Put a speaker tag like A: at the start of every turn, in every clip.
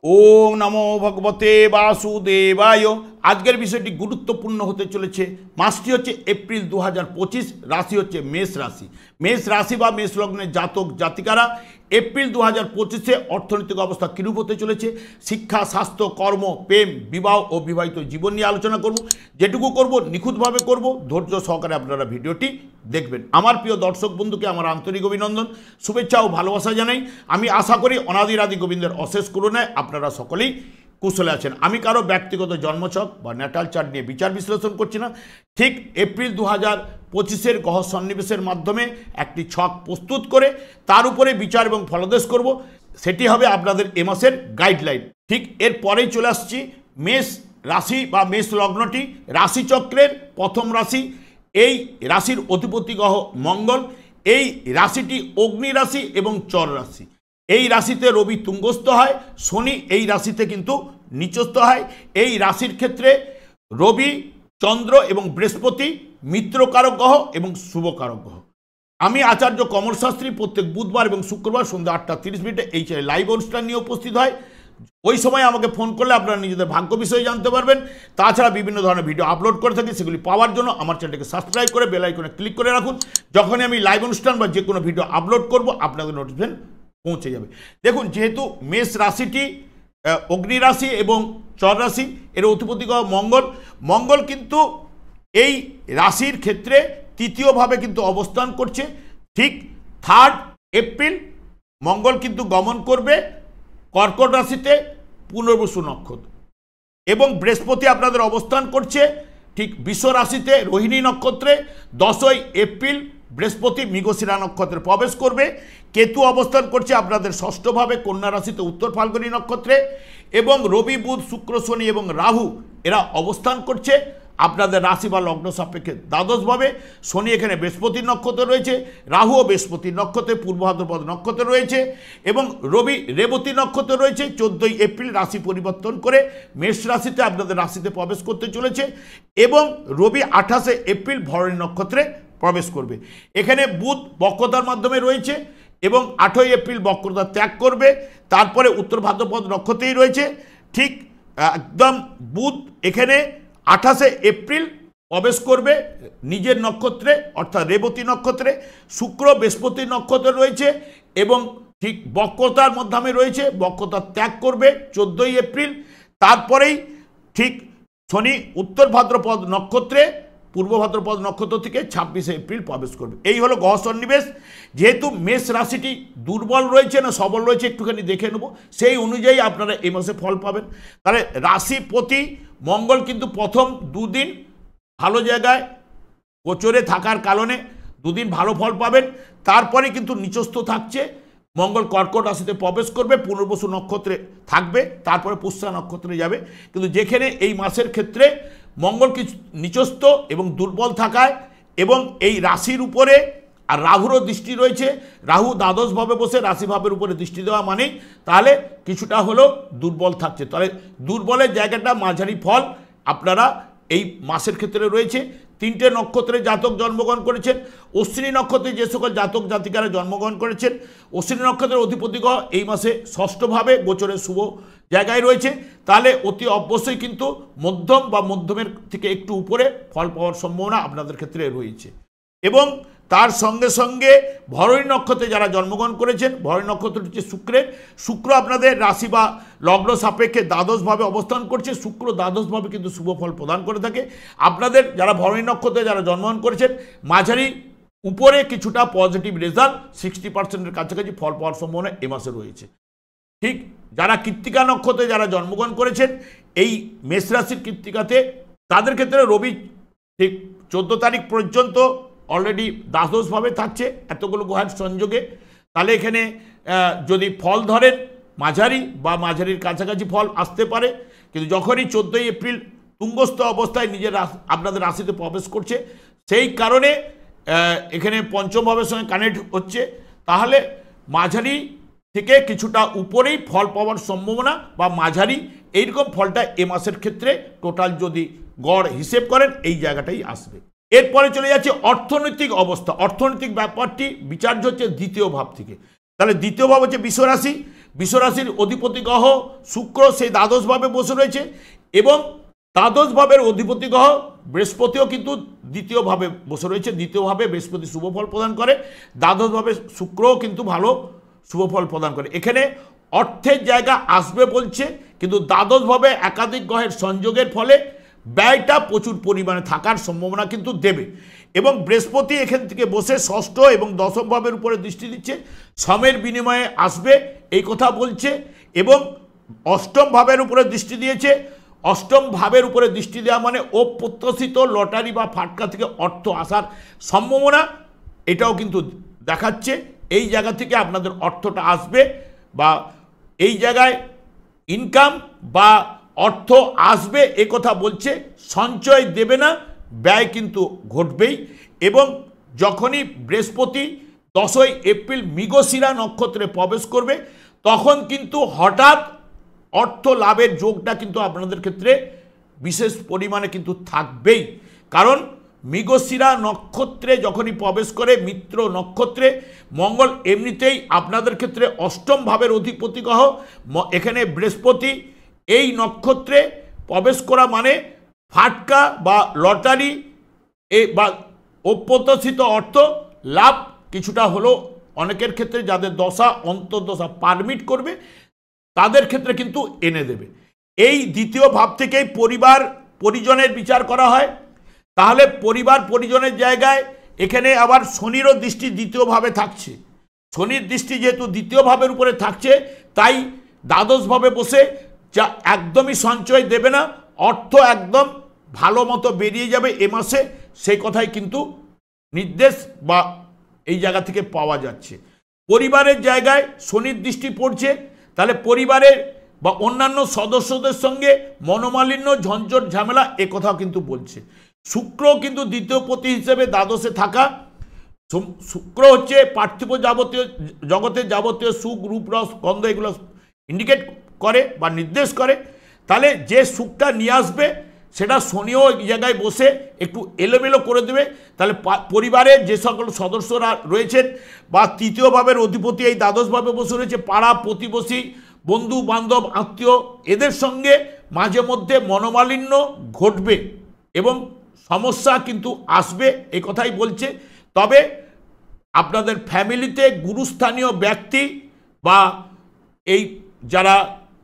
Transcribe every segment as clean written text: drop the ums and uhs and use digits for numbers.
A: ओम नमो भगवते वासुदेवाय। आजकेर विषयटी गुरुत्वपूर्ण होते चलेছে। मासटी হচ্ছে एप्रिल 2025। राशि হচ্ছে मेष राशि। मेष राशि বা मेष लग्নের জাতক জাতিকারা एप्रिल 2025 অর্থনৈতিক অবস্থা কিরূপ হতে চলেছে, শিক্ষা, স্বাস্থ্য, কর্ম, প্রেম, বিবাহ ও বিবাহিত জীবন নিয়ে আলোচনা করব। যেটুকু করব নিখুঁতভাবে করব, ধৈর্য সহকারে আপনারা ভিডিওটি দেখবেন। আমার প্রিয় দর্শক বন্ধুকে আমার আন্তরিক অভিনন্দন, শুভেচ্ছা ও ভালোবাসা জানাই। আমি আশা করি অনাদির আদি গোবিন্দের অশেষ করুণায় আপনারা সকলেই কুশলে আছেন। আমি কারো ব্যক্তিগত জন্মছক বা ন্যাটাল চার্ট নিয়ে বিচার বিশ্লেষণ করছি না। ঠিক এপ্রিল 2025 গ্রহ সন্নিবেশের মাধ্যমে একটি ছক প্রস্তুত করে তার উপরে বিচার এবং ফলাদেশ করব। সেটি হবে আপনাদের এ মাসের গাইডলাইন। ঠিক এর পরেই চলে আসছি মেষ রাশি বা মেষ লগ্নটি রাশিচক্রের প্রথম রাশি। এই রাশির অধিপতি গ্রহ মঙ্গল। এই রাশিটি অগ্নি রাশি এবং চর রাশি। এই রাশিতে রবি তুঙ্গস্থ হয়, শনি এই রাশিতে কিন্তু নিচস্থ হয়। এই রাশির ক্ষেত্রে রবি, চন্দ্র এবং বৃহস্পতি মিত্রকারক গ্রহ এবং শুভকারক গ্রহ। আমি আচার্য কমল শাস্ত্রী প্রত্যেক বুধবার এবং শুক্রবার সন্ধ্যা 8:30 এই চ্যানেলে লাইভ অনুষ্ঠান নিয়ে উপস্থিত হয়। ওই সময় আমাকে ফোন করলে আপনারা নিজেদের ভাগ্য বিষয়ে জানতে পারবেন। তাছাড়া বিভিন্ন ধরনের ভিডিও আপলোড করে থাকি, সেগুলি পাওয়ার জন্য আমার চ্যানেলকে সাবস্ক্রাইব করে বেল আইকনে ক্লিক করে রাখুন। যখনই আমি লাইভ অনুষ্ঠান বা যে কোনো ভিডিও আপলোড করব আপনাদের নোটিফিকেশন পৌঁছে যাবে। দেখুন, যেহেতু মেষ রাশিটি অগ্নি রাশি এবং চর রাশি, এর অধিপতি গ্রহ মঙ্গল। মঙ্গল কিন্তু এই রাশির ক্ষেত্রে তৃতীয়ভাবে কিন্তু অবস্থান করছে। ঠিক 3 এপ্রিল মঙ্গল কিন্তু গমন করবে কর্কট রাশিতে পুনর্বসু নক্ষত্র, এবং বৃহস্পতি আপনাদের অবস্থান করছে ঠিক বৃষ রাশিতে রোহিণী নক্ষত্রে। 10 এপ্রিল বৃহস্পতি মৃগশিরা নক্ষত্রে প্রবেশ করবে। কেতু অবস্থান করছে আপনাদের ষষ্ঠভাবে কন্যা রাশিতে উত্তর ফাল্গুনী নক্ষত্রে, এবং রবি, বুধ, শুক্র, শনি এবং রাহু এরা অবস্থান করছে আপনাদের রাশি বা লগ্ন সাপেক্ষে দ্বাদশভাবে। শনি এখানে বৃহস্পতির নক্ষত্রে রয়েছে, রাহু ও বৃহস্পতির নক্ষত্রে পূর্ব ভাদ্রপদ নক্ষত্রে রয়েছে, এবং রবি রেবতী নক্ষত্রে রয়েছে। 14 এপ্রিল রাশি পরিবর্তন করে মেষ রাশিতে আপনাদের রাশিতে প্রবেশ করতে চলেছে, এবং রবি 28 এপ্রিল ভরণী নক্ষত্রে প্রবেশ করবে। এখানে বুধ বক্রতার মাধ্যমে রয়েছে এবং 8 এপ্রিল বক্রতা ত্যাগ করবে। তারপরে উত্তর ভাদ্রপদ নক্ষত্রেই রয়েছে। ঠিক একদম বুধ এখানে 28 এপ্রিল প্রবেশ করবে নিজের নক্ষত্রে অর্থাৎ রেবতী নক্ষত্রে। শুক্র বৃহস্পতি নক্ষত্রে রয়েছে এবং ঠিক বক্রতার মাধ্যমে রয়েছে, বক্রতা ত্যাগ করবে 14 এপ্রিল। তারপরেই ঠিক শনি উত্তর ভাদ্রপদ নক্ষত্রে পূর্ব ভাদ্রপদ নক্ষত্র থেকে 26 এপ্রিল প্রবেশ করবে। এই হলো গ্রহ সন্নিবেশ। যেহেতু মেষ রাশিটি দুর্বল রয়েছে না সবল রয়েছে একটুখানি দেখে নেব, সেই অনুযায়ী আপনারা এই মাসে ফল পাবেন। তাহলে রাশিপতি মঙ্গল কিন্তু প্রথম 2 দিন ভালো জায়গায় গোচরে থাকার কারণে 2 দিন ভালো ফল পাবেন। তারপরে কিন্তু নিচস্থ থাকছে, মঙ্গল কর্কট রাশিতে প্রবেশ করবে, পুনর্বসু নক্ষত্রে থাকবে, তারপরে পুষ্যা নক্ষত্রে যাবে। কিন্তু যেখানে এই মাসের ক্ষেত্রে মঙ্গল কিছু নিচস্থ এবং দুর্বল থাকায় এবং এই রাশির উপরে আর রাহুরও দৃষ্টি রয়েছে, রাহু দ্বাদশভাবে বসে রাশিভাবের উপরে দৃষ্টি দেওয়া মানেই তাহলে কিছুটা হলেও দুর্বল থাকছে। তাহলে দুর্বলের জায়গাটা মাঝারি ফল আপনারা এই মাসের ক্ষেত্রে রয়েছে। 3টে নক্ষত্রে জাতক জন্মগ্রহণ করেছেন। অশ্বিনী নক্ষত্রে যে সকল জাতক জাতিকারা জন্মগ্রহণ করেছেন, অশ্বিনী নক্ষত্রের অধিপতি গ্রহ এই মাসে ষষ্ঠভাবে গোচরে শুভ জায়গায় রয়েছে। তাহলে অতি অবশ্যই কিন্তু মধ্যম বা মধ্যমের থেকে একটু উপরে ফল পাওয়ার সম্ভাবনা আপনাদের ক্ষেত্রে রয়েছে। এবং তার সঙ্গে সঙ্গে ভরণী নক্ষত্রে যারা জন্মগ্রহণ করেছেন, ভরণী নক্ষত্রটি হচ্ছে শুক্রের। শুক্র আপনাদের রাশি বা লগ্ন সাপেক্ষে দ্বাদশভাবে অবস্থান করছে। শুক্র দ্বাদশভাবে কিন্তু শুভ ফল প্রদান করে থাকে। আপনাদের যারা ভরণী নক্ষত্রে যারা জন্মগ্রহণ করেছেন মাঝারি উপরে কিছুটা পজিটিভ রেজাল্ট 60%-এর কাছাকাছি ফল পাওয়ার সম্ভাবনা এ মাসে রয়েছে। ঠিক যারা কৃত্তিকা নক্ষত্রে যারা জন্মগ্রহণ করেছেন এই মেষ রাশির কৃত্তিকাতে, তাদের ক্ষেত্রে রবি ঠিক 14 তারিখ পর্যন্ত অলরেডি দ্বাদশভাবে থাকছে এতগুলো গ্রহের সংযোগে। তাহলে এখানে যদি ফল ধরেন মাঝারি বা মাঝারির কাছাকাছি ফল আসতে পারে। কিন্তু যখনই 14 এপ্রিল তুঙ্গস্থ অবস্থায় নিজের আপনাদের রাশিতে প্রবেশ করছে, সেই কারণে এখানে পঞ্চম ভাবের সঙ্গে কানেক্ট হচ্ছে, তাহলে মাঝারি থেকে কিছুটা উপরেই ফল পাওয়ার সম্ভাবনা বা মাঝারি এইরকম ফলটা এ মাসের ক্ষেত্রে টোটাল যদি গড় হিসেব করেন এই জায়গাটাই আসবে। এরপরে চলে যাচ্ছে অর্থনৈতিক অবস্থা। অর্থনৈতিক ব্যাপারটি বিচার্য হচ্ছে দ্বিতীয় ভাব থেকে। তাহলে দ্বিতীয় ভাব হচ্ছে বৃষ রাশি। বিশ্বরাশির অধিপতি গ্রহ শুক্র সেই দ্বাদশভাবে বসে রয়েছে এবং দ্বাদশভাবের অধিপতি গ্রহ বৃহস্পতিও কিন্তু দ্বিতীয়ভাবে বসে রয়েছে। দ্বিতীয়ভাবে বৃহস্পতি শুভফল প্রদান করে, দ্বাদশভাবে শুক্রও কিন্তু ভালো শুভফল প্রদান করে। এখানে অর্থের জায়গা আসবে বলছে, কিন্তু দ্বাদশভাবে একাধিক গ্রহের সংযোগের ফলে ব্যয়টা প্রচুর পরিমাণে থাকার সম্ভাবনা কিন্তু দেবে। এবং বৃহস্পতি এখান থেকে বসে ষষ্ঠ এবং দশম ভাবের উপরে দৃষ্টি দিচ্ছে, সময়ের বিনিময়ে আসবে এই কথা বলছে। এবং অষ্টম ভাবের উপরে দৃষ্টি দিয়েছে। অষ্টম ভাবের উপরে দৃষ্টি দেওয়া মানে অপ্রত্যাশিত লটারি বা ফাটকা থেকে অর্থ আসার সম্ভাবনা এটাও কিন্তু দেখাচ্ছে। এই জায়গা থেকে আপনাদের অর্থটা আসবে বা এই জায়গায় ইনকাম বা অর্থ আসবে এ কথা বলছে। সঞ্চয় দেবে না, ব্যয় কিন্তু ঘটবেই। এবং যখনই বৃহস্পতি 10ই এপ্রিল মৃগশিরা নক্ষত্রে প্রবেশ করবে তখন কিন্তু হঠাৎ অর্থ লাভের যোগটা কিন্তু আপনাদের ক্ষেত্রে বিশেষ পরিমাণে কিন্তু থাকবেই। কারণ মৃগশিরা নক্ষত্রে যখনই প্রবেশ করে মিত্র নক্ষত্রে, মঙ্গল এমনিতেই আপনাদের ক্ষেত্রে অষ্টম ভাবের অধিপতি গ্রহ, এখানে বৃহস্পতি এই নক্ষত্রে প্রবেশ করা মানে ফাটকা বা লটারি বা অপ্রত্যাশিত অর্থ লাভ কিছুটা হলেও অনেকের ক্ষেত্রে যাদের দশা অন্তর্দশা পারমিট করবে তাদের ক্ষেত্রে কিন্তু এনে দেবে। এই দ্বিতীয় ভাব থেকেই পরিবার পরিজনের বিচার করা হয়। তাহলে পরিবার পরিজনের জায়গায় এখানে আবার শনিরও দৃষ্টি দ্বিতীয়ভাবে থাকছে। শনির দৃষ্টি যেহেতু দ্বিতীয় ভাবের উপরে থাকছে তাই দ্বাদশভাবে বসে যা একদমই সঞ্চয় দেবে না, অর্থ একদম ভালো মতো বেরিয়ে যাবে এ মাসে, সেই কথাই কিন্তু নির্দেশ বা এই জায়গা থেকে পাওয়া যাচ্ছে। পরিবারের জায়গায় শনির দৃষ্টি পড়ছে, তাহলে পরিবারের বা অন্যান্য সদস্যদের সঙ্গে মনোমালিন্য ঝঞ্ঝট ঝামেলা এ কথাও কিন্তু বলছে। শুক্র কিন্তু দ্বিতীয় পতি হিসেবে দ্বাদশে থাকা, শুক্র হচ্ছে পার্থিব যাবতীয় জগতের যাবতীয় সুখ রূপ রস গন্ধ এগুলো ইন্ডিকেট করে বা নির্দেশ করে। তাহলে যে সুখটা নিয়ে আসবে সেটা শনিও এই জায়গায় বসে একটু এলোমেলো করে দেবে। তাহলে পরিবারের যে সকল সদস্যরা রয়েছেন বা তৃতীয় ভাবের অধিপতি এই দ্বাদশভাবে বসে রয়েছে, পাড়া প্রতিবেশী বন্ধু বান্ধব আত্মীয় এদের সঙ্গে মাঝে মধ্যে মনোমালিন্য ঘটবে এবং সমস্যা কিন্তু আসবে এই কথাই বলছে। তবে আপনাদের ফ্যামিলিতে গুরুস্থানীয় ব্যক্তি বা এই যারা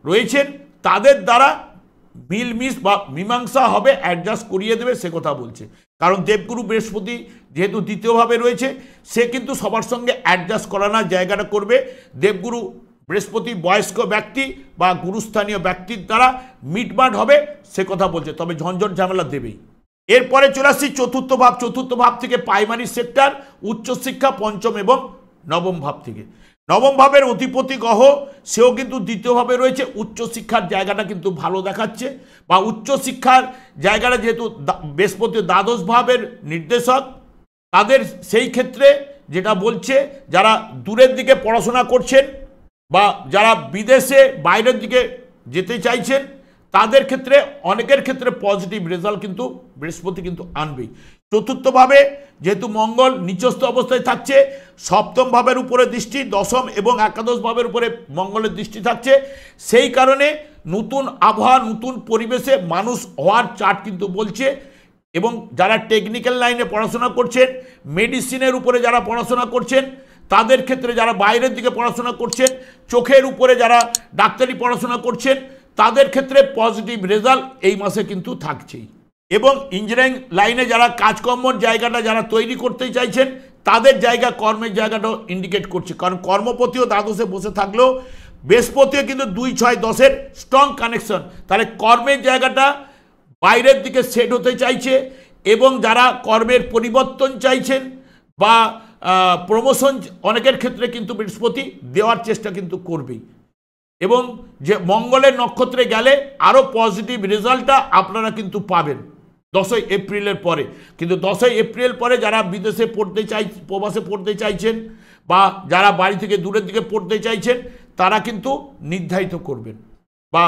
A: রয়েছেন তাদের দ্বারা মিলমিশ বা মীমাংসা হবে, অ্যাডজাস্ট করিয়ে দেবে সে কথা বলছে। কারণ দেবগুরু বৃহস্পতি যেহেতু দ্বিতীয়ভাবে রয়েছে সে কিন্তু সবার সঙ্গে অ্যাডজাস্ট করানোর জায়গাটা করবে। দেবগুরু বৃহস্পতি বয়স্ক ব্যক্তি বা গুরুস্থানীয় ব্যক্তির দ্বারা মিটমাট হবে সে কথা বলছে, তবে ঝঞ্ঝট ঝামেলা দেবেই। এরপরে চলে আসছি চতুর্থ ভাব। চতুর্থ ভাব থেকে প্রাইমারি সেক্টর, উচ্চশিক্ষা পঞ্চম এবং নবম ভাব থেকে। নবম ভাবের অধিপতি গ্রহ সেও কিন্তু দ্বিতীয়ভাবে রয়েছে। উচ্চশিক্ষার জায়গাটা কিন্তু ভালো দেখাচ্ছে বা উচ্চশিক্ষার জায়গাটা যেহেতু বৃহস্পতি দ্বাদশ ভাবের নির্দেশক, তাদের সেই ক্ষেত্রে যেটা বলছে যারা দূরের দিকে পড়াশোনা করছেন বা যারা বিদেশে বাইরের দিকে যেতে চাইছেন তাদের ক্ষেত্রে অনেকের ক্ষেত্রে পজিটিভ রেজাল্ট কিন্তু বৃহস্পতি কিন্তু আনবেই। চতুর্থভাবে যেহেতু মঙ্গল নিচস্থ অবস্থায় থাকছে, সপ্তম ভাবের উপরে দৃষ্টি, দশম এবং একাদশ ভাবের উপরে মঙ্গলের দৃষ্টি থাকছে, সেই কারণে নতুন আবহাওয়া নতুন পরিবেশে মানুষ হওয়ার চার্ট কিন্তু বলছে। এবং যারা টেকনিক্যাল লাইনে পড়াশোনা করছেন, মেডিসিনের উপরে যারা পড়াশোনা করছেন তাদের ক্ষেত্রে, যারা বাইরের দিকে পড়াশোনা করছেন, চোখের উপরে যারা ডাক্তারি পড়াশোনা করছেন তাদের ক্ষেত্রে পজিটিভ রেজাল্ট এই মাসে কিন্তু থাকছেই। এবং ইঞ্জিনিয়ারিং লাইনে যারা কাজকর্মর জায়গাটা যারা তৈরি করতে চাইছেন তাদের জায়গা কর্মের জায়গাটাও ইন্ডিকেট করছে। কারণ কর্মপতিও দ্বাদশে বসে থাকলেও বৃহস্পতিও কিন্তু 2, 6, 10-এর স্ট্রং কানেকশন, তাহলে কর্মের জায়গাটা বাইরের দিকে সেট হতে চাইছে। এবং যারা কর্মের পরিবর্তন চাইছেন বা প্রমোশন অনেকের ক্ষেত্রে কিন্তু বৃহস্পতি দেওয়ার চেষ্টা কিন্তু করবেই। এবং যে মঙ্গলের নক্ষত্রে গেলে আরও পজিটিভ রেজাল্টটা আপনারা কিন্তু পাবেন 10ই এপ্রিলের পরে। কিন্তু 10ই এপ্রিল পরে যারা বিদেশে পড়তে প্রবাসে পড়তে চাইছেন বা যারা বাড়ি থেকে দূরের দিকে পড়তে চাইছেন তারা কিন্তু নির্ধারিত করবেন বা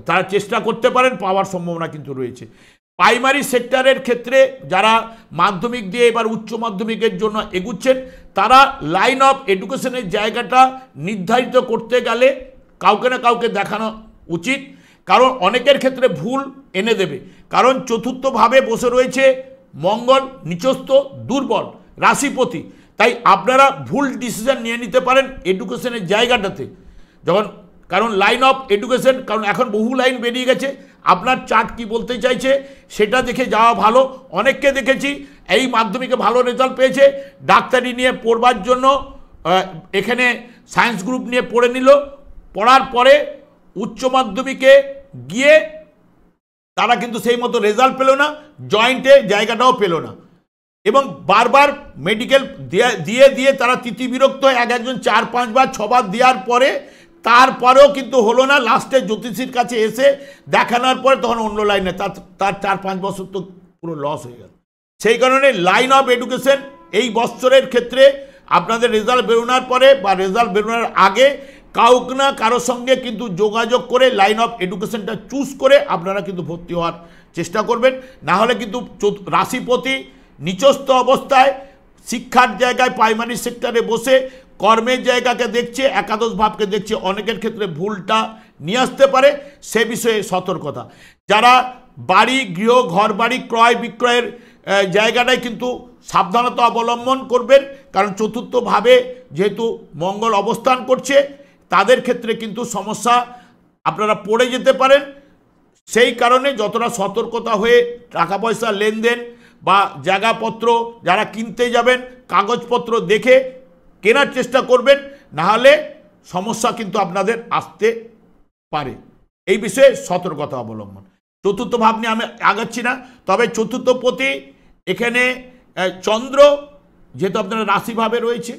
A: তারা চেষ্টা করতে পারেন, পাওয়ার সম্ভাবনা কিন্তু রয়েছে। প্রাইমারি সেক্টরের ক্ষেত্রে যারা মাধ্যমিক দিয়ে এবার উচ্চ মাধ্যমিকের জন্য এগুচ্ছেন তারা লাইন অফ এডুকেশনের জায়গাটা নির্ধারিত করতে গেলে কাউকে না কাউকে দেখানো উচিত, কারণ অনেকের ক্ষেত্রে ভুল এনে দেবে। কারণ চতুর্থভাবে বসে রয়েছে মঙ্গল, নিচস্থ, দুর্বল, রাশিপতি। তাই আপনারা ভুল ডিসিশন নিয়ে নিতে পারেন এডুকেশনের জায়গাটাতে যখন, কারণ লাইন অফ এডুকেশন, কারণ এখন বহু লাইন বেরিয়ে গেছে, আপনার চার্ট কি বলতে চাইছে সেটা দেখে যাওয়া ভালো। অনেককে দেখেছি এই মাধ্যমিকে ভালো রেজাল্ট পেয়েছে, ডাক্তারি নিয়ে পড়বার জন্য এখানে সায়েন্স গ্রুপ নিয়ে পড়ে নিল, পড়ার পরে উচ্চ মাধ্যমিকে গিয়ে তারা কিন্তু সেই মতো রেজাল্ট পেল না, জয়েন্টে জায়গাটাও পেল না, এবং বারবার মেডিকেল দিয়ে দিয়ে তারা তিতিবিরক্ত হয়ে একজন 4-5 বার 6 বার দেওয়ার পরে তারপরেও কিন্তু হলো না। লাস্টে জ্যোতিষীর কাছে এসে দেখানোর পরে তখন অন্য লাইনে তার 4-5 বছর তো পুরো লস হয়ে গেল। সেই কারণে লাইন অফ এডুকেশন এই বছরের ক্ষেত্রে আপনাদের রেজাল্ট বেরোনোর পরে বা রেজাল্ট বেরোনোর আগে কাউকে না কারোর সঙ্গে কিন্তু যোগাযোগ করে লাইন অফ এডুকেশনটা চুজ করে আপনারা কিন্তু ভর্তি হওয়ার চেষ্টা করবেন। না হলে কিন্তু রাশিপতি নিচস্থ অবস্থায় শিক্ষার জায়গায় প্রাইমারি সেক্টরে বসে কর্মের জায়গাকে দেখছে, একাদশ ভাবকে দেখছে, অনেকের ক্ষেত্রে ভুলটা নিয়ে আসতে পারে, সে বিষয়ে সতর্কতা। যারা বাড়ি, গৃহ, ঘর বাড়ি ক্রয় বিক্রয়ের জায়গাটায় কিন্তু সাবধানতা অবলম্বন করবেন, কারণ চতুর্থভাবে যেহেতু মঙ্গল অবস্থান করছে তাদের ক্ষেত্রে কিন্তু সমস্যা আপনারা পড়ে যেতে পারেন। সেই কারণে যতটা সতর্কতা হয়ে টাকা পয়সা লেনদেন বা জায়গাপত্র যারা কিনতে যাবেন কাগজপত্র দেখে কেনার চেষ্টা করবেন, নাহলে সমস্যা কিন্তু আপনাদের আসতে পারে। এই বিষয়ে সতর্কতা অবলম্বন। চতুর্থ ভাব নিয়ে আমি আগাচ্ছি না, তবে চতুর্থপতি এখানে চন্দ্র যেহেতু আপনার রাশিভাবে রয়েছে,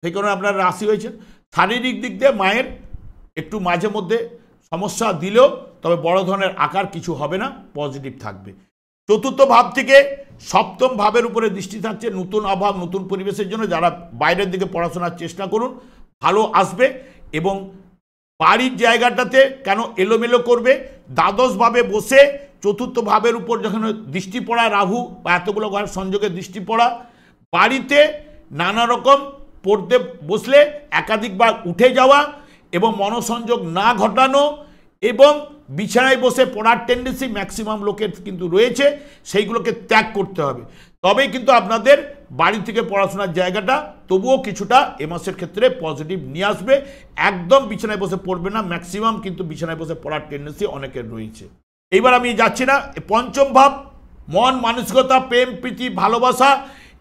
A: সেই কারণে আপনার রাশি হয়েছে। শারীরিক দিক দিয়ে মায়ের একটু মাঝে মধ্যে সমস্যা দিলেও তবে বড় ধরনের আকার কিছু হবে না, পজিটিভ থাকবে। চতুর্থ ভাব থেকে সপ্তম ভাবের উপরে দৃষ্টি থাকছে, নতুন আবহাওয়া, নতুন পরিবেশের জন্য যারা বাইরের দিকে পড়াশোনার চেষ্টা করুন, ভালো আসবে। এবং বাড়ির জায়গাটাতে কেন এলোমেলো করবে, দ্বাদশভাবে বসে চতুর্থ ভাবের উপর যখন দৃষ্টি পড়া রাহু বা এতগুলো ঘরের সংযোগে দৃষ্টি পড়া, বাড়িতে নানা রকম পড়তে বসলে একাধিকবার উঠে যাওয়া এবং মনোসংযোগ না ঘটানো এবং বিছানায় বসে পড়ার টেন্ডেন্সি ম্যাক্সিমাম লোকের কিন্তু রয়েছে, সেইগুলোকে ত্যাগ করতে হবে। তবেই কিন্তু আপনাদের বাড়ি থেকে পড়াশোনার জায়গাটা তবুও কিছুটা এ মাসের ক্ষেত্রে পজিটিভ নিয়ে আসবে। একদম বিছানায় বসে পড়বে না, ম্যাক্সিমাম কিন্তু বিছানায় বসে পড়ার টেন্ডেন্সি অনেকের রয়েছে। এইবার আমি যাচ্ছি না, পঞ্চম ভাব মন, মানসিকতা, প্রেম, প্রীতি, ভালোবাসা,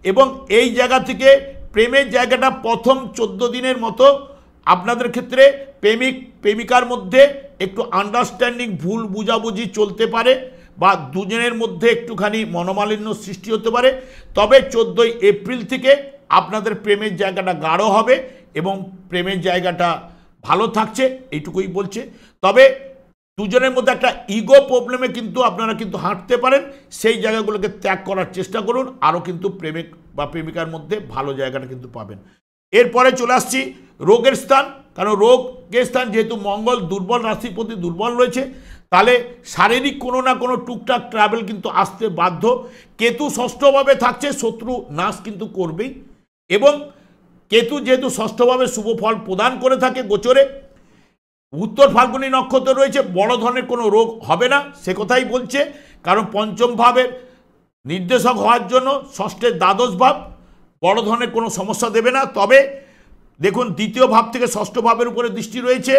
A: এবং এই জায়গা থেকে প্রেমের জায়গাটা প্রথম 14 দিনের মতো আপনাদের ক্ষেত্রে প্রেমিক প্রেমিকার মধ্যে একটু আন্ডারস্ট্যান্ডিং, ভুল বুঝাবুঝি চলতে পারে বা দুজনের মধ্যে একটুখানি মনোমালিন্য সৃষ্টি হতে পারে। তবে 14ই এপ্রিল থেকে আপনাদের প্রেমের জায়গাটা গাঢ় হবে এবং প্রেমের জায়গাটা ভালো থাকছে, এইটুকুই বলছে। তবে দুজনের মধ্যে একটা ইগো প্রবলেমে কিন্তু আপনারা কিন্তু হাঁটতে পারেন, সেই জায়গাগুলোকে ত্যাগ করার চেষ্টা করুন, আরও কিন্তু প্রেমিক বা প্রেমিকার মধ্যে ভালো জায়গাটা কিন্তু পাবেন। এরপরে চলে আসছি রোগের স্থান, কারণ রোগের স্থান যেহেতু মঙ্গল দুর্বল, রাশির প্রতি দুর্বল রয়েছে, তাহলে শারীরিক কোনো না কোনো টুকটাক ট্রাভেল কিন্তু আসতে বাধ্য। কেতু ষষ্ঠভাবে থাকছে, শত্রু নাশ কিন্তু করবেই, এবং কেতু যেহেতু ষষ্ঠভাবে শুভ ফল প্রদান করে থাকে গোচরে, উত্তর ফাল্গুনী নক্ষত্র রয়েছে, বড় ধরনের কোনো রোগ হবে না সে কথাই বলছে, কারণ পঞ্চম ভাবের নির্দেশক হওয়ার জন্য ষষ্ঠের দ্বাদশ ভাব বড় ধরনের কোনো সমস্যা দেবে না। তবে দেখুন দ্বিতীয় ভাব থেকে ষষ্ঠ ভাবের উপরে দৃষ্টি রয়েছে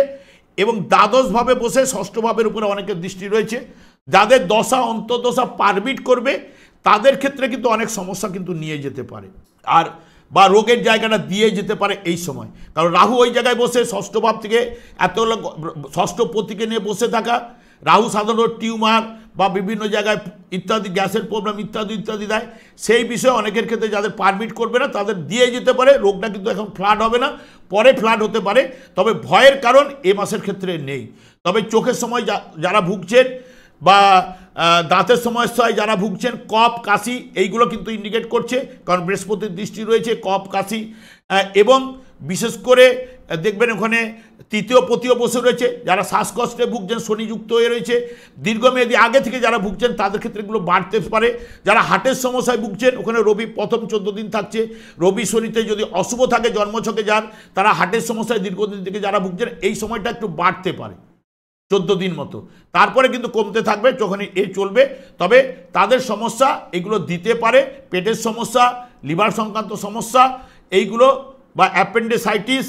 A: এবং দ্বাদশ ভাবে বসে ষষ্ঠ ভাবের উপরে অনেকের দৃষ্টি রয়েছে। যাদের দশা অন্তর্দশা পারমিট করবে তাদের ক্ষেত্রে কিন্তু অনেক সমস্যা কিন্তু নিয়ে যেতে পারে, আর বা রোগের জায়গাটা দিয়ে যেতে পারে এই সময়। কারণ রাহু ওই জায়গায় বসে ষষ্ঠ ভাব থেকে এত ষষ্ঠ পতিকে নিয়ে বসে থাকা, রাহু সাধারণত টিউমার বা বিভিন্ন জায়গায় ইত্যাদি গ্যাসের প্রবলেম ইত্যাদি ইত্যাদি দেয়, সেই বিষয়ে অনেকের ক্ষেত্রে যাদের পারমিট করবে না তাদের দিয়ে যেতে পারে। রোগটা কিন্তু এখন ফ্লাড হবে না, পরে ফ্লাড হতে পারে, তবে ভয়ের কারণ এ মাসের ক্ষেত্রে নেই। তবে চোখের সময় যারা ভুগছেন বা দাঁতের সমস্যায় যারা ভুগছেন, কফ কাশি এইগুলো কিন্তু ইন্ডিকেট করছে, কারণ বৃহস্পতির দৃষ্টি রয়েছে কফ কাশি, এবং বিশেষ করে দেখবেন ওখানে তৃতীয় পতিও বসে রয়েছে, যারা শ্বাসকষ্টে ভুগছেন শনিযুক্ত হয়ে রয়েছে, দীর্ঘমেয়াদী আগে থেকে যারা ভুগছেন তাদের ক্ষেত্রে এগুলো বাড়তে পারে। যারা হার্টের সমস্যায় ভুগছেন ওখানে রবি প্রথম 14 দিন থাকছে, রবি শনিতে যদি অশুভ থাকে জন্মছকে যার, তারা হার্টের সমস্যায় দীর্ঘদিন থেকে যারা ভুগছেন এই সময়টা একটু বাড়তে পারে 14 দিন মতো, তারপরে কিন্তু কমতে থাকবে যখন এ চলবে। তবে তাদের সমস্যা এগুলো দিতে পারে, পেটের সমস্যা, লিভার সংক্রান্ত সমস্যা এইগুলো বা অ্যাপেন্ডিসাইটিস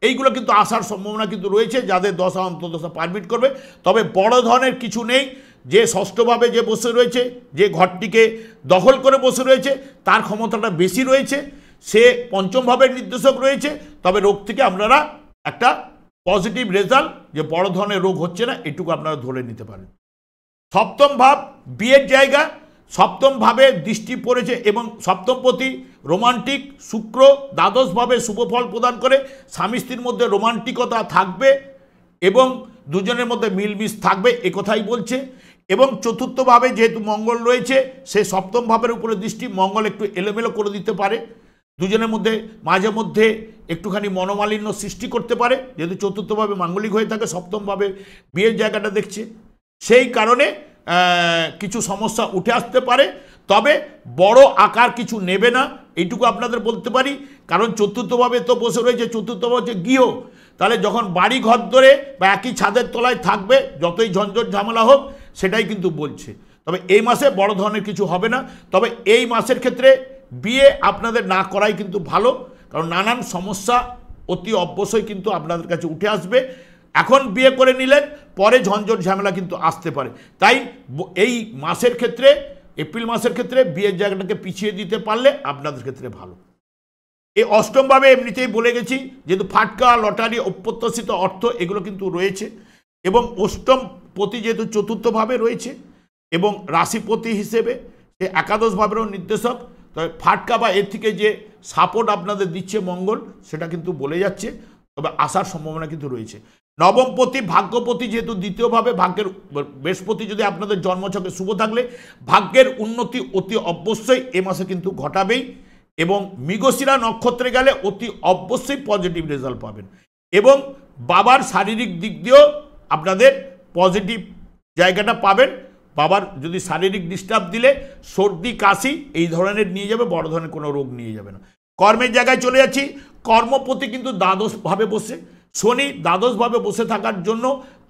A: এইগুলো কিন্তু আসার সম্ভাবনা কিন্তু রয়েছে, যাদের দশা অন্তর্দশা পারমিট করবে। তবে বড় ধরনের কিছু নেই, যে ষষ্ঠভাবে যে বসে রয়েছে, যে ঘরটিকে দখল করে বসে রয়েছে তার ক্ষমতাটা বেশি রয়েছে, সে পঞ্চম ভাবের নির্দেশক রয়েছে। তবে রোগ থেকে আপনারা একটা পজিটিভ রেজাল্ট, যে বড় ধরনের রোগ হচ্ছে না এটুকু আপনারা ধরে নিতে পারেন। সপ্তম ভাব বিয়ের জায়গা, সপ্তম ভাবে দৃষ্টি পড়েছে এবং সপ্তমপতি রোমান্টিক শুক্র দ্বাদশভাবে শুভফল প্রদান করে, স্বামী স্ত্রীর মধ্যে রোমান্টিকতা থাকবে এবং দুজনের মধ্যে মিলমিশ থাকবে এ কথাই বলছে। এবং চতুর্থভাবে যেহেতু মঙ্গল রয়েছে, সে সপ্তম ভাবের উপরে দৃষ্টি, মঙ্গল একটু এলোমেলো করে দিতে পারে, দুজনের মধ্যে মাঝে মধ্যে একটুখানি মনোমালিন্য সৃষ্টি করতে পারে, যেহেতু চতুর্থভাবে মাঙ্গলিক হয়ে থাকে, সপ্তমভাবে বিয়ের জায়গাটা দেখছে, সেই কারণে কিছু সমস্যা উঠে আসতে পারে। তবে বড় আকার কিছু নেবে না এইটুকু আপনাদের বলতে পারি, কারণ চতুর্থভাবে তো বসে রয়েছে, চতুর্থভাবে হচ্ছে গৃহ, তাহলে যখন বাড়ি ঘর ধরে বা একই ছাদের তলায় থাকবে যতই ঝঞ্ঝট ঝামেলা হোক সেটাই কিন্তু বলছে। তবে এই মাসে বড় ধরনের কিছু হবে না। তবে এই মাসের ক্ষেত্রে বিয়ে আপনাদের না করাই কিন্তু ভালো, কারণ নানান সমস্যা অতি অবশ্যই কিন্তু আপনাদের কাছে উঠে আসবে। এখন বিয়ে করে নিলেন, পরে ঝঞ্ঝট ঝামেলা কিন্তু আসতে পারে। তাই এই মাসের ক্ষেত্রে, এপ্রিল মাসের ক্ষেত্রে বিয়ের জায়গাটাকে পিছিয়ে দিতে পারলে আপনাদের ক্ষেত্রে ভালো। এই অষ্টমভাবে এমনিতেই বলে গেছি, যেহেতু ফাটকা, লটারি, অপ্রত্যাশিত অর্থ এগুলো কিন্তু রয়েছে, এবং অষ্টম পতি যেহেতু চতুর্থভাবে রয়েছে এবং রাশিপতি হিসেবে সে একাদশ ভাবেরও নির্দেশক, তবে ফাটকা বা এর থেকে যে সাপোর্ট আপনাদের দিচ্ছে মঙ্গল সেটা কিন্তু বলে যাচ্ছে, তবে আসার সম্ভাবনা কিন্তু রয়েছে। নবমপতি ভাগ্যপতি যেহেতু দ্বিতীয়ভাবে, ভাগ্যের বৃহস্পতি যদি আপনাদের জন্মছকে শুভ থাকলে ভাগ্যের উন্নতি অতি অবশ্যই এ মাসে কিন্তু ঘটাবেই, এবং মৃগশিরা নক্ষত্রে গেলে অতি অবশ্যই পজিটিভ রেজাল্ট পাবেন, এবং বাবার শারীরিক দিক দিয়েও আপনাদের পজিটিভ জায়গাটা পাবেন। বাবার যদি শারীরিক ডিস্টার্ব দিলে সর্দি কাশি এই ধরনের নিয়ে যাবে, বড় ধরনের কোনো রোগ নিয়ে যাবে না। কর্মের জায়গায় চলে যাচ্ছি, কর্মপতি কিন্তু দ্বাদশভাবে বসে, শনি দ্বাদশভাবে বসে থাকার জন্য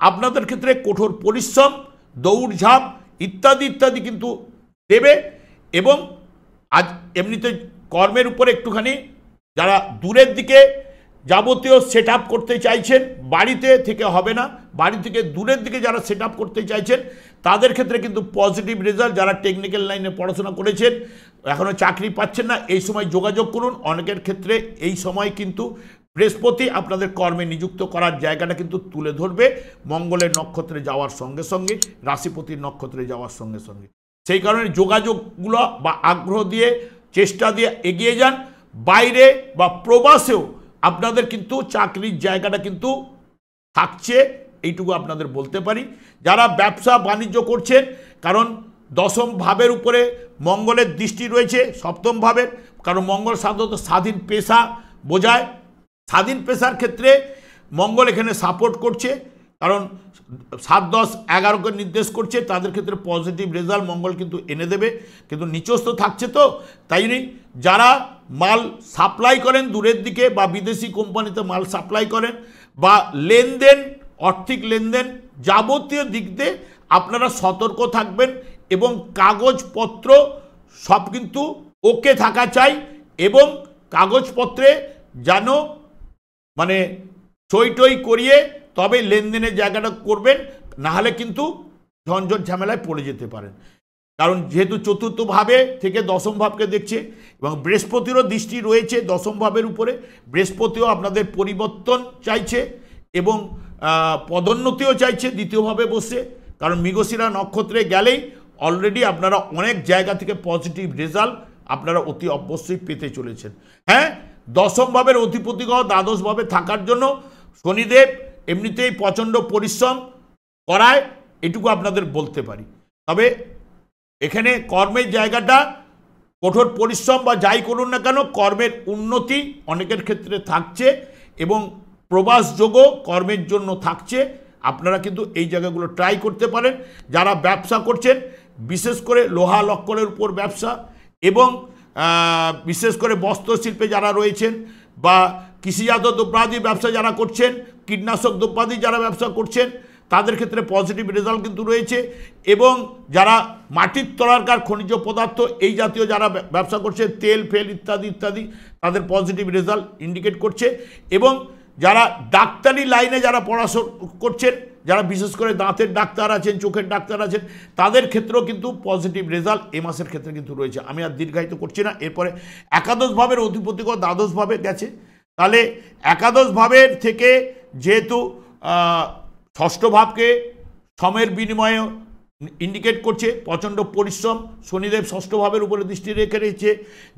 A: আপনাদের ক্ষেত্রে কঠোর পরিশ্রম, দৌড়ঝাঁপ ইত্যাদি ইত্যাদি কিন্তু দেবে। এবং আজ এমনিতে কর্মের উপরে একটুখানি যারা দূরের দিকে যাবতীয় সেট আপ করতে চাইছেন, বাড়িতে থেকে হবে না, বাড়ি থেকে দূরের দিকে যারা সেট আপ করতে চাইছেন তাদের ক্ষেত্রে কিন্তু পজিটিভ রেজাল্ট। যারা টেকনিক্যাল লাইনে পড়াশোনা করেছেন এখনও চাকরি পাচ্ছেন না, এই সময় যোগাযোগ করুন। অনেকের ক্ষেত্রে এই সময় কিন্তু বৃহস্পতি আপনাদের কর্মে নিযুক্ত করার জায়গাটা কিন্তু তুলে ধরবে, মঙ্গলের নক্ষত্রে যাওয়ার সঙ্গে সঙ্গে, রাশিপতির নক্ষত্রে যাওয়ার সঙ্গে সঙ্গে। সেই কারণে যোগাযোগগুলো বা আগ্রহ দিয়ে, চেষ্টা দিয়ে এগিয়ে যান। বাইরে বা প্রবাসেও আপনাদের কিন্তু চাকরির জায়গাটা কিন্তু থাকছে, এইটুকু আপনাদের বলতে পারি। যারা ব্যবসা বাণিজ্য করছেন, কারণ দশম ভাবের উপরে মঙ্গলের দৃষ্টি রয়েছে, সপ্তম ভাবের, কারণ মঙ্গল সাধারণত স্বাধীন পেশা বোঝায়, স্বাধীন পেশার ক্ষেত্রে মঙ্গল এখানে সাপোর্ট করছে, কারণ 7, 10, 11কে নির্দেশ করছে, তাদের ক্ষেত্রে পজিটিভ রেজাল্ট মঙ্গল কিন্তু এনে দেবে। কিন্তু নিচস্থ থাকছে, তো তাই নেই যারা মাল সাপ্লাই করেন দূরের দিকে বা বিদেশি কোম্পানিতে মাল সাপ্লাই করেন বা লেনদেন, আর্থিক লেনদেন যাবতীয় দিক দিয়ে আপনারা সতর্ক থাকবেন, এবং কাগজপত্র সব কিন্তু ওকে থাকা চাই, এবং কাগজপত্রে যেন মানে সই টই করিয়ে তবে লেনদেনের জায়গাটা করবেন, নাহলে কিন্তু ঝঞ্ঝট ঝামেলায় পড়ে যেতে পারেন। কারণ যেহেতু চতুর্থ ভাবে থেকে দশম ভাবকে দেখছে এবং বৃহস্পতিরও দৃষ্টি রয়েছে দশম ভাবের উপরে, বৃহস্পতিও আপনাদের পরিবর্তন চাইছে এবং পদোন্নতিও চাইছে দ্বিতীয়ভাবে বসে, কারণ মৃগশিরা নক্ষত্রে গেলেই অলরেডি আপনারা অনেক জায়গা থেকে পজিটিভ রেজাল্ট আপনারা অতি অবশ্যই পেতে চলেছেন। হ্যাঁ, দশম ভাবের অধিপতি গ্রহ দ্বাদশভাবে থাকার জন্য শনিদেব এমনিতেই প্রচণ্ড পরিশ্রম করায়, এটুকু আপনাদের বলতে পারি। তবে এখানে কর্মের জায়গাটা কঠোর পরিশ্রম বা যাই করুন না কেন, কর্মের উন্নতি অনেকের ক্ষেত্রে থাকছে, এবং প্রবাসযোগও কর্মের জন্য থাকছে। আপনারা কিন্তু এই জায়গাগুলো ট্রাই করতে পারেন। যারা ব্যবসা করছেন, বিশেষ করে লোহা লক্করের উপর ব্যবসা এবং বিশেষ করে বস্ত্রশিল্পে যারা রয়েছেন বা কৃষিজাত দ্রব্যাদির ব্যবসা যারা করছেন, কীটনাশক দ্রব্যাদি যারা ব্যবসা করছেন, তাদের ক্ষেত্রে পজিটিভ রেজাল্ট কিন্তু রয়েছে। এবং যারা মাটির তলাকার খনিজ পদার্থ এই জাতীয় যারা ব্যবসা করছে, তেল ফেল ইত্যাদি ইত্যাদি, তাদের পজিটিভ রেজাল্ট ইন্ডিকেট করছে। এবং যারা ডাক্তারি লাইনে যারা পড়াশোনা করছেন, যারা বিশেষ করে দাঁতের ডাক্তার আছেন, চোখের ডাক্তার আছেন, তাদের ক্ষেত্রেও কিন্তু পজিটিভ রেজাল্ট এ মাসের ক্ষেত্রে কিন্তু রয়েছে। আমি আর দীর্ঘায়িত করছি না। এরপরে একাদশ ভাবের অধিপতিগণ দ্বাদশ ভাবে গেছে, তাহলে একাদশ ভাবের থেকে যেহেতু ষষ্ঠ ভাবকে সময়ের বিনিময়ে ইন্ডিকেট করছে, প্রচণ্ড পরিশ্রম, শনিদেব ষষ্ঠ ভাবের উপরে দৃষ্টি রেখে রয়েছে,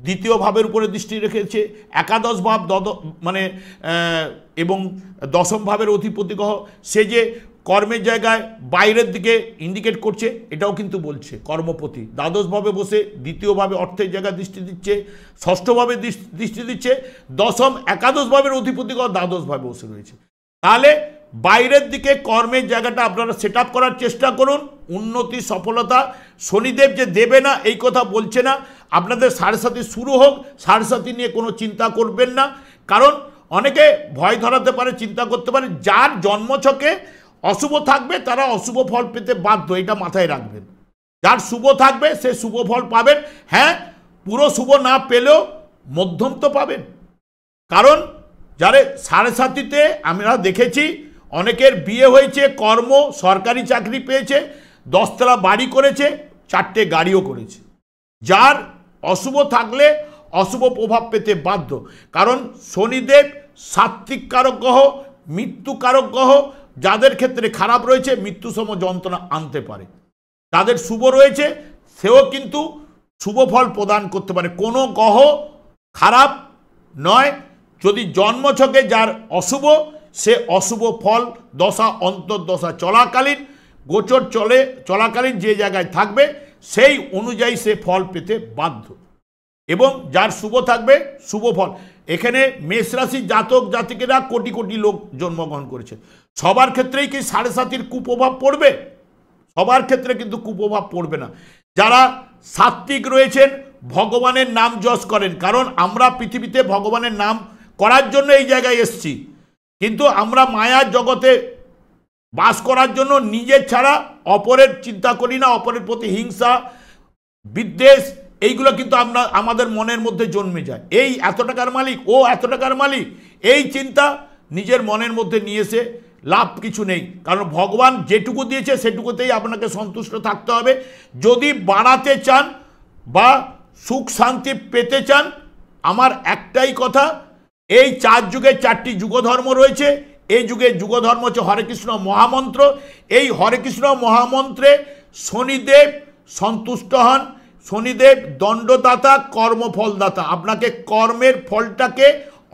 A: দ্বিতীয় ভাবের উপরে দৃষ্টি রেখেছে, একাদশ ভাব মানে এবং দশম ভাবের অধিপতি গ্রহ সে যে কর্মের জায়গায় বাইরের দিকে ইন্ডিকেট করছে, এটাও কিন্তু বলছে কর্মপতি দ্বাদশভাবে বসে দ্বিতীয়ভাবে অর্থের জায়গায় দৃষ্টি দিচ্ছে, ষষ্ঠভাবে দৃষ্টি দিচ্ছে, দশম একাদশ ভাবের অধিপতি গ্রহ দ্বাদশভাবে বসে রয়েছে। তাহলে বাইরের দিকে কর্মের জায়গাটা আপনারা সেট আপ করার চেষ্টা করুন। উন্নতি সফলতা শনিদেব যে দেবে না এই কথা বলছে না। আপনাদের সাড়ে সাথী শুরু হোক, সাড়ে সাথী নিয়ে কোনো চিন্তা করবেন না, কারণ অনেকে ভয় ধরাতে পারে, চিন্তা করতে পারে। যার জন্মছকে অশুভ থাকবে তারা অশুভ ফল পেতে বাধ্য, এটা মাথায় রাখবেন। যার শুভ থাকবে সে শুভ ফল পাবেন। হ্যাঁ, পুরো শুভ না পেলেও মধ্যম তো পাবেন, কারণ যারে সাড়ে সাথীতে আমরা দেখেছি অনেকের বিয়ে হয়েছে, কর্ম সরকারি চাকরি পেয়েছে, 10 তলা বাড়ি করেছে, 4টে গাড়িও করেছে। যার অশুভ থাকলে অশুভ প্রভাব পেতে বাধ্য, কারণ শনিদেব সাত্ত্বিক কারক গ্রহ, মৃত্যু কারক গ্রহ। যাদের ক্ষেত্রে খারাপ রয়েছে মৃত্যুসম যন্ত্রণা আনতে পারে, তাদের শুভ রয়েছে সেও কিন্তু শুভ ফল প্রদান করতে পারে। কোনো গ্রহ খারাপ নয়, যদি জন্মছকে যার অশুভ সে অশুভ ফল দশা অন্তর্দশা চলাকালীন, গোচর চলাকালীন যে জায়গায় থাকবে সেই অনুযায়ী সে ফল পেতে বাধ্য। এবং যার শুভ থাকবে শুভ ফল। এখানে মেষ রাশির জাতক জাতিকেরা কোটি কোটি লোক জন্মগ্রহণ করেছে, সবার ক্ষেত্রেই কি সাড়ে সাতির কুপ্রভাব পড়বে? সবার ক্ষেত্রে কিন্তু কুপ্রভাব পড়বে না। যারা সাত্ত্বিক রয়েছেন ভগবানের নাম যশ করেন, কারণ আমরা পৃথিবীতে ভগবানের নাম করার জন্য এই জায়গায় এসেছি, কিন্তু আমরা মায়ার জগতে বাস করার জন্য নিজের ছাড়া অপরের চিন্তা করি না। অপরের প্রতি হিংসা বিদ্বেষ এইগুলো কিন্তু আমরা আমাদের মনের মধ্যে জন্মে যায়। এই এত টাকার মালিক, ও এত টাকার মালিক, এই চিন্তা নিজের মনের মধ্যে নিয়ে এসে লাভ কিছু নেই, কারণ ভগবান যেটুকু দিয়েছে সেটুকুতেই আপনাকে সন্তুষ্ট থাকতে হবে। যদি বাড়াতে চান বা সুখ শান্তি পেতে চান, আমার একটাই কথা, এই 4 যুগে 4টি যুগধর্ম রয়েছে। এই যুগে যুগধর্ম হচ্ছে হরে কৃষ্ণ মহামন্ত্র। এই হরে কৃষ্ণ মহামন্ত্রে শনিদেব সন্তুষ্ট হন। শনিদেব দণ্ডদাতা, কর্মফলদাতা। আপনাকে কর্মের ফলটাকে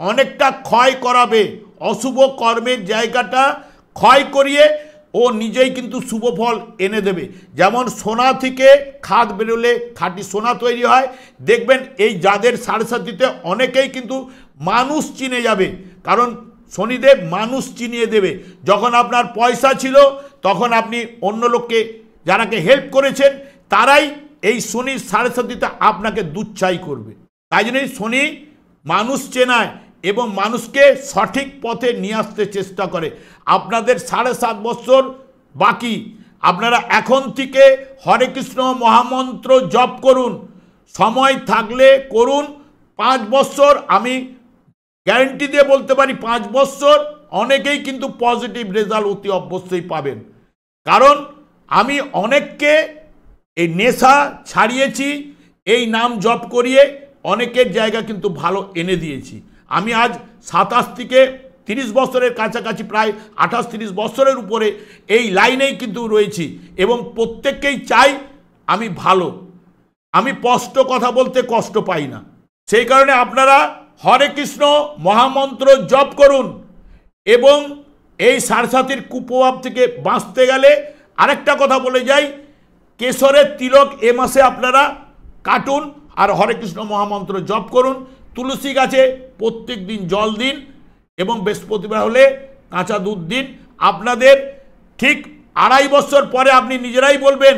A: অনেকটা ক্ষয় করাবে, অশুভ কর্মের জায়গাটা ক্ষয় করিয়ে ও নিজেই কিন্তু শুভ ফল এনে দেবে। যেমন সোনা থেকে খাদ বেরোলে খাঁটি সোনা তৈরি হয়। দেখবেন এই যাদের সাড়ে সাতিতে অনেকেই কিন্তু মানুষ চিনে যাবে, কারণ শনিদেব মানুষ চিনিয়ে দেবে। যখন আপনার পয়সা ছিল তখন আপনি অন্য লোককে যারাকে হেল্প করেছেন তারাই এই শনির সাড়ে সাতিতে আপনাকে দুচ্ছাই করবে। তাই জন্যই শনি মানুষ চেনায় এবং মানুষকে সঠিক পথে নিয়ে আসতে চেষ্টা করে। আপনাদের 7.5 বছর বাকি, আপনারা এখন থেকে হরে কৃষ্ণ মহামন্ত্র জপ করুন, সময় থাকলে করুন। 5 বছর আমি গ্যারেন্টি দিয়ে বলতে পারি, 5 বছর অনেকেই কিন্তু পজিটিভ রেজাল্ট অতি অবশ্যই পাবেন। কারণ আমি অনেককে এই নেশা ছাড়িয়েছি, এই নাম জপ করিয়ে অনেকের জায়গা কিন্তু ভালো এনে দিয়েছি। আমি আজ 27 থেকে 30 বছরের কাছাকাছি, প্রায় 28-30 বছরের উপরে এই লাইনেই কিন্তু রয়েছি এবং প্রত্যেককেই চাই আমি ভালো। আমি স্পষ্ট কথা বলতে কষ্ট পাই না, সেই কারণে আপনারা হরে কৃষ্ণ মহামন্ত্র জপ করুন এবং এই সাড়ে সাতির কুপ্রভাব থেকে বাঁচতে গেলে আরেকটা কথা বলে যাই, কেশরের তিলক এ মাসে আপনারা কাটুন আর হরে কৃষ্ণ মহামন্ত্র জপ করুন। তুলসী গাছে প্রত্যেক দিন জল দিন এবং বৃহস্পতিবার হলে কাঁচা দুধ দিন। আপনাদের ঠিক 2.5 বছর পরে আপনি নিজেরাই বলবেন,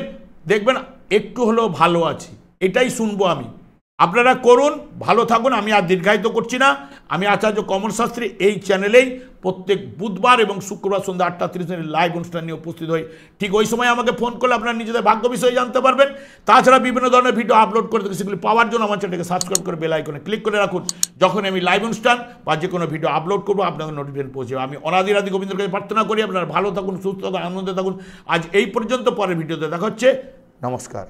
A: দেখবেন একটু হলেও ভালো আছি, এটাই শুনবো আমি। আপনারা করুন, ভালো থাকুন। আমি আর দীর্ঘায়িত করছি না। আমি আচার্য কমল শাস্ত্রী এই চ্যানেলেই প্রত্যেক বুধবার এবং শুক্রবার সন্ধ্যা 8:30 লাইভ অনুষ্ঠান নিয়ে উপস্থিত হই। ঠিক ওই সময় আমাকে ফোন করলে আপনারা নিজেদের ভাগ্য বিষয়ে জানতে পারবেন। তাছাড়া বিভিন্ন ধরনের ভিডিও আপলোড করে থাকি, সেগুলি পাওয়ার জন্য আমার চ্যানেলকে সাবস্ক্রাইব করে বেল আইকনে ক্লিক করে রাখুন। যখন আমি লাইভ অনুষ্ঠান বা যে কোনো ভিডিও আপলোড করবো আপনাদের নোটিফিকেশন পৌঁছে যাবে। আমি অনাদিরাদি গোবিন্দের কাছে প্রার্থনা করি আপনারা ভালো থাকুন, সুস্থ থাকুন, আনন্দে থাকুন। আজ এই পর্যন্ত, পরের ভিডিওতে দেখা হচ্ছে। নমস্কার।